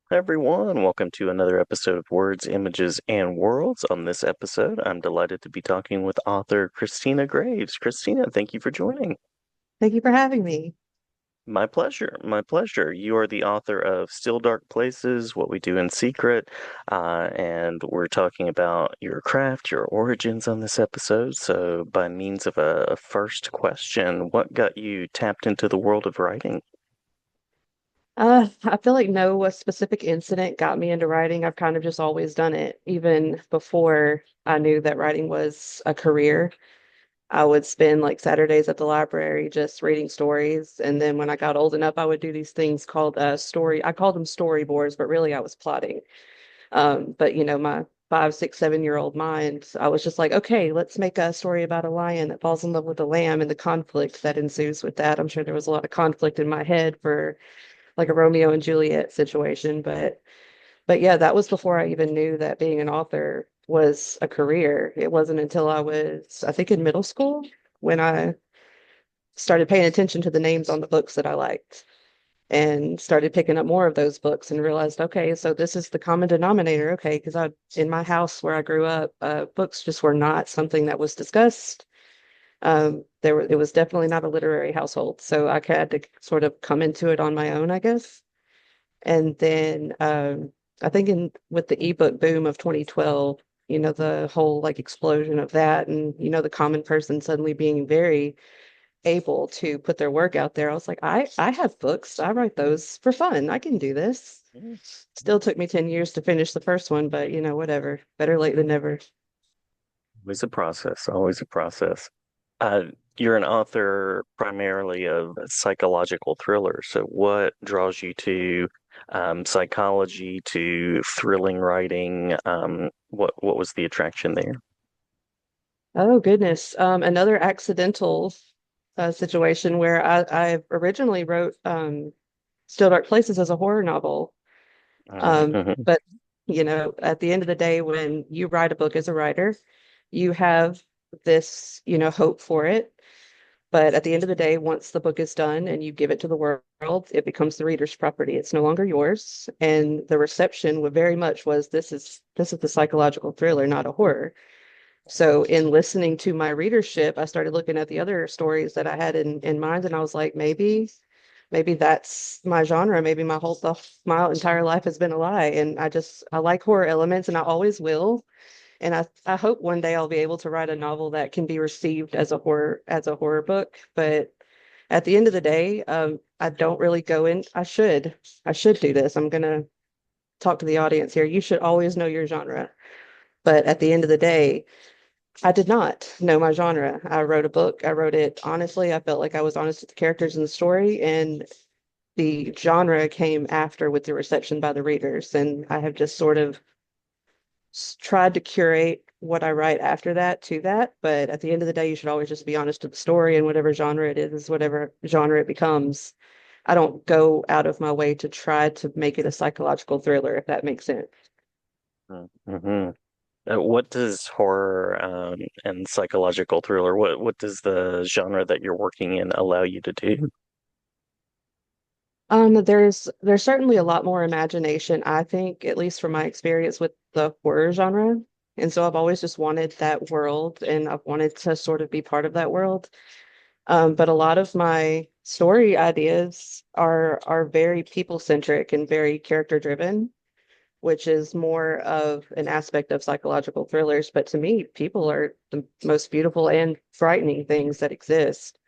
Everyone, welcome to another episode of Words, Images, and Worlds. On this episode, I'm delighted to be talking with author Christina Graves. Christina, thank you for joining. Thank you for having me. My pleasure. My pleasure. You are the author of Still Dark Places, What We Do in Secret, and we're talking about your craft, your origins on this episode. So, by means of a first question, what got you tapped into the world of writing? I feel like no specific incident got me into writing. I've kind of just always done it. Even before I knew that writing was a career, I would spend like Saturdays at the library just reading stories. And then when I got old enough, I would do these things called I called them storyboards, but really I was plotting. But my 5, 6, 7-year-old mind, I was just like, okay, let's make a story about a lion that falls in love with a lamb and the conflict that ensues with that. I'm sure there was a lot of conflict in my head for like a Romeo and Juliet situation, but yeah, that was before I even knew that being an author was a career. It wasn't until I was, I think, in middle school when I started paying attention to the names on the books that I liked and started picking up more of those books and realized, okay, so this is the common denominator. Okay, because I in my house where I grew up, books just were not something that was discussed. It was definitely not a literary household, so I had to sort of come into it on my own, I guess. And then I think in with the ebook boom of 2012, the whole like explosion of that and the common person suddenly being very able to put their work out there. I was like, I have books. I write those for fun. I can do this. Still took me 10 years to finish the first one, but whatever. Better late than never. Always a process, always a process. Uh, you're an author primarily of psychological thrillers. So, what draws you to psychology, to thrilling writing? What was the attraction there? Oh goodness. Another accidental situation where I originally wrote Still Dark Places as a horror novel. Mhm. But at the end of the day, when you write a book as a writer, you have this, hope for it. But at the end of the day, once the book is done and you give it to the world, it becomes the reader's property. It's no longer yours. And the reception very much was this is the psychological thriller, not a horror. So in listening to my readership, I started looking at the other stories that I had in mind, and I was like, maybe that's my genre. Maybe my entire life has been a lie. And I like horror elements and I always will. And I hope one day I'll be able to write a novel that can be received as a horror book. But at the end of the day, I don't really go in. I should do this. I'm gonna talk to the audience here. You should always know your genre. But at the end of the day, I did not know my genre. I wrote a book. I wrote it honestly. I felt like I was honest with the characters in the story, and the genre came after with the reception by the readers. And I have just sort of tried to curate what I write after that to that. But at the end of the day, you should always just be honest with the story and whatever genre it is whatever genre it becomes. I don't go out of my way to try to make it a psychological thriller, if that makes sense. Mhm. What does horror and psychological thriller, what does the genre that you're working in allow you to do? There's certainly a lot more imagination, I think, at least from my experience with the horror genre. And so I've always just wanted that world and I've wanted to sort of be part of that world. But a lot of my story ideas are very people-centric and very character-driven, which is more of an aspect of psychological thrillers. But to me, people are the most beautiful and frightening things that exist.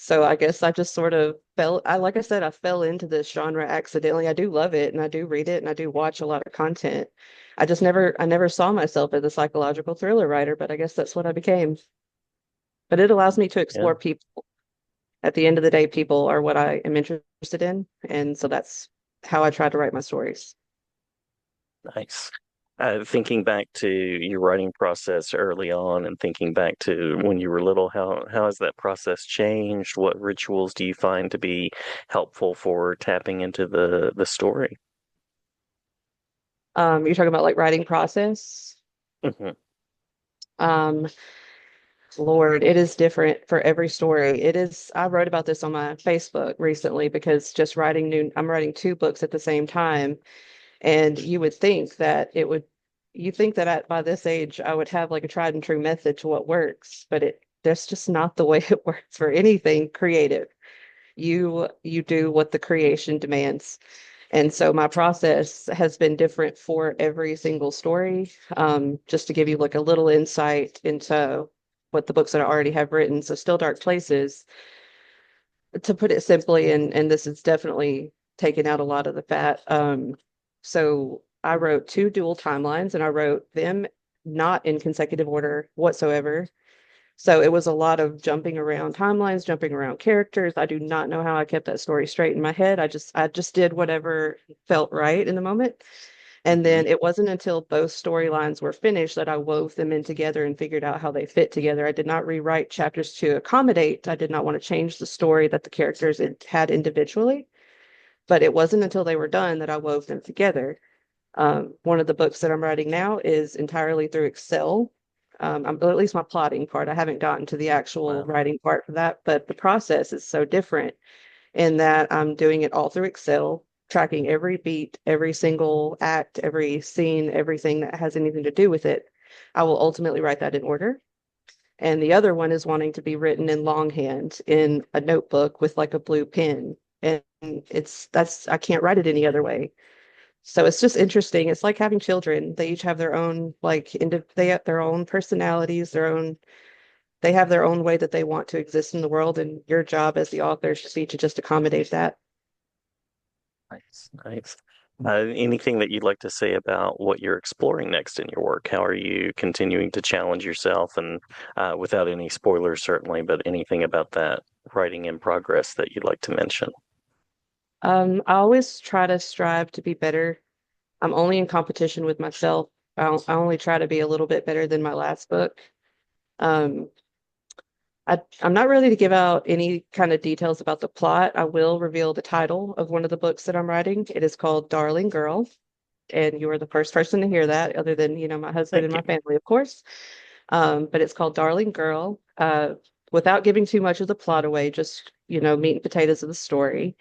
So I guess I just sort of like I said, I fell into this genre accidentally. I do love it and I do read it and I do watch a lot of content. I never saw myself as a psychological thriller writer, but I guess that's what I became. But it allows me to Yeah, explore people. At the end of the day, people are what I am interested in. And so that's how I try to write my stories. nice. Thinking back to your writing process early on and thinking back to when you were little, how has that process changed? What rituals do you find to be helpful for tapping into the story? You're talking about like writing process. Hmm. Um, Lord, it is different for every story. I wrote about this on my Facebook recently because I'm writing two books at the same time. And you would think that you think that by this age, I would have like a tried and true method to what works, but that's just not the way it works for anything creative. You do what the creation demands. And so my process has been different for every single story. Just to give you like a little insight into what the books that I already have written. So Still Dark Places, to put it simply, and this is definitely taking out a lot of the fat. So I wrote two dual timelines and I wrote them not in consecutive order whatsoever. So it was a lot of jumping around timelines, jumping around characters. I do not know how I kept that story straight in my head. I just did whatever felt right in the moment. And Hmm. then it wasn't until both storylines were finished that I wove them in together and figured out how they fit together. I did not rewrite chapters to accommodate. I did not want to change the story that the characters had individually, but it wasn't until they were done that I wove them together. One of the books that I'm writing now is entirely through Excel. Or at least my plotting part. I haven't gotten to the actual Wow. writing part for that, but the process is so different in that I'm doing it all through Excel, tracking every beat, every single act, every scene, everything that has anything to do with it. I will ultimately write that in order. And the other one is wanting to be written in longhand in a notebook with like a blue pen. And I can't write it any other way. So it's just interesting. It's like having children. They each have their own they have their own personalities, they have their own way that they want to exist in the world, and your job as the author should be to just accommodate that. Nice, nice. Anything that you'd like to say about what you're exploring next in your work? How are you continuing to challenge yourself? And without any spoilers, certainly, but anything about that writing in progress that you'd like to mention? I always try to strive to be better. I'm only in competition with myself. I only try to be a little bit better than my last book. Um, I'm not ready to give out any kind of details about the plot. I will reveal the title of one of the books that I'm writing. It is called Darling Girl, and you are the first person to hear that, other than, my husband Thank and you. my family, of course. But it's called Darling Girl. Without giving too much of the plot away, just, meat and potatoes of the story.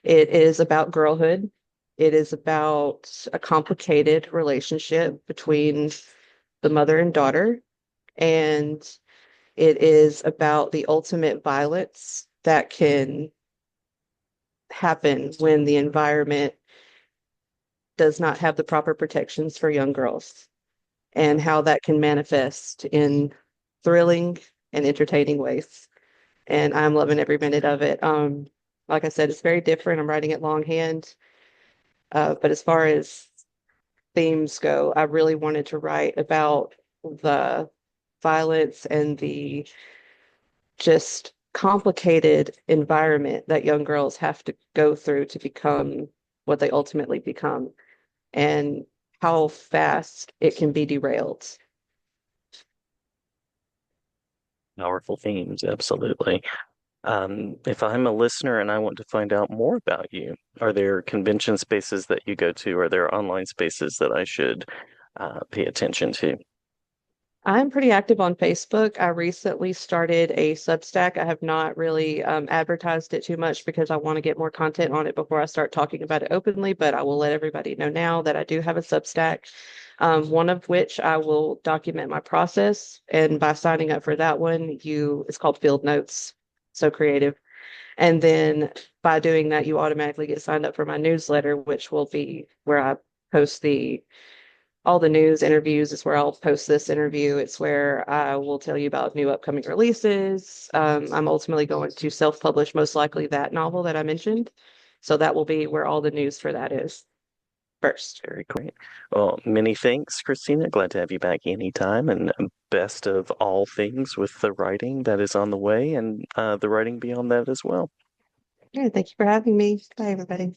It is about girlhood. It is about a complicated relationship between the mother and daughter. And it is about the ultimate violence that can happen when the environment does not have the proper protections for young girls, and how that can manifest in thrilling and entertaining ways. And I'm loving every minute of it. Like I said, it's very different. I'm writing it longhand. But as far as themes go, I really wanted to write about the violence and the just complicated environment that young girls have to go through to become what they ultimately become, and how fast it can be derailed. Powerful themes, absolutely. If I'm a listener and I want to find out more about you, are there convention spaces that you go to? Are there online spaces that I should pay attention to? I'm pretty active on Facebook. I recently started a Substack. I have not really advertised it too much because I want to get more content on it before I start talking about it openly, but I will let everybody know now that I do have a Substack, one of which I will document my process. And by signing up for that one, it's called Field Notes. So creative. And then by doing that, you automatically get signed up for my newsletter, which will be where I post all the news interviews. Is where I'll post this interview. It's where I will tell you about new upcoming releases. I'm ultimately going to self-publish most likely that novel that I mentioned. So that will be where all the news for that is first. Very great. Well, many thanks, Christina. Glad to have you back anytime, and best of all things with the writing that is on the way and the writing beyond that as well. Yeah, thank you for having me. Bye, everybody.